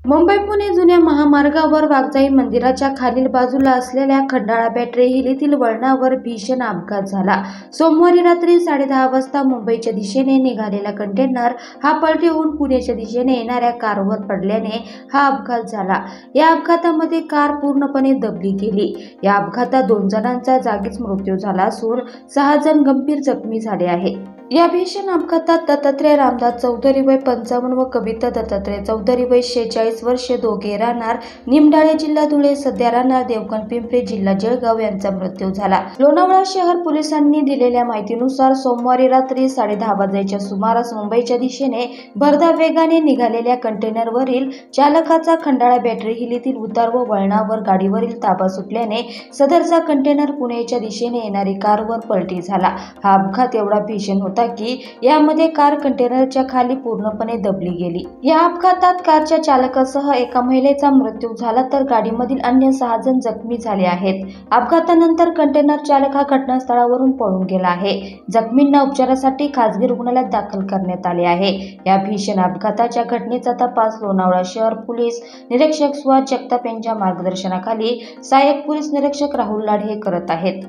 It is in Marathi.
मुंबई पुणे जुन्या महामार्गावर वाघजाई मंदिराच्या खालील बाजूला असलेल्या खंडाळा बॅटरी हिलीतील वळणावर भीषण अपघात झाला। सोमवारी रात्री 10:30 वाजता मुंबईच्या दिशेने निघालेला कंटेनर हा पलटी होऊन पुण्याच्या दिशेने येणाऱ्या कारवर पडल्याने हा अपघात झाला। या अपघातामध्ये कार पूर्णपणे दबली गेली। या अपघातात 2 जणांचा जागीच मृत्यू झाला असून 6 जण गंभीर जखमी झाले आहेत। या भीषण अपघातात दत्तात्रय रामदास चौधरी वय 55 व कविता दत्तात्रय चौधरी वय 46 वर्षे दोघे राहणार निमडाळे जिल्हा धुळे सध्या राहणार देवगण पिंपरी जिल्हा जळगाव यांचा मृत्यू झाला। लोणावळा शहर पोलिसांनी दिलेल्या माहितीनुसार सोमवारी रात्री 10:30 वाजेच्या सुमारास मुंबईच्या दिशेने भरधाव वेगाने निघालेल्या कंटेनरवरील चालकाचा खंडाळा बॅटरी हिलीतील उतार व वळणावर गाडीवरील ताबा सुटल्याने सदरचा कंटेनर पुण्याच्या दिशेने येणारी कारवर पलटी झाला। हा अपघात एवढा भीषण होता की यामध्ये कार कंटेनरच्या खाली पूर्णपणे दबली गेली। या अपघातात कारच्या चालकासह एका महिलेचा मृत्यू झाला तर गाडीमधील अन्य 6 जण जखमी झाले आहेत। अपघातानंतर कंटेनर चालक हा घटनास्थळावरून पळून गेला आहे। जखमींना उपचारासाठी खासगी रुग्णालयात दाखल करण्यात आले आहे। या भीषण अपघाताच्या घटनेचा तपास लोणावळा शहर पोलीस निरीक्षक सुहास जगताप यांच्या मार्गदर्शनाखाली सहाय्यक पोलीस निरीक्षक राहुल लाड हे करत आहेत।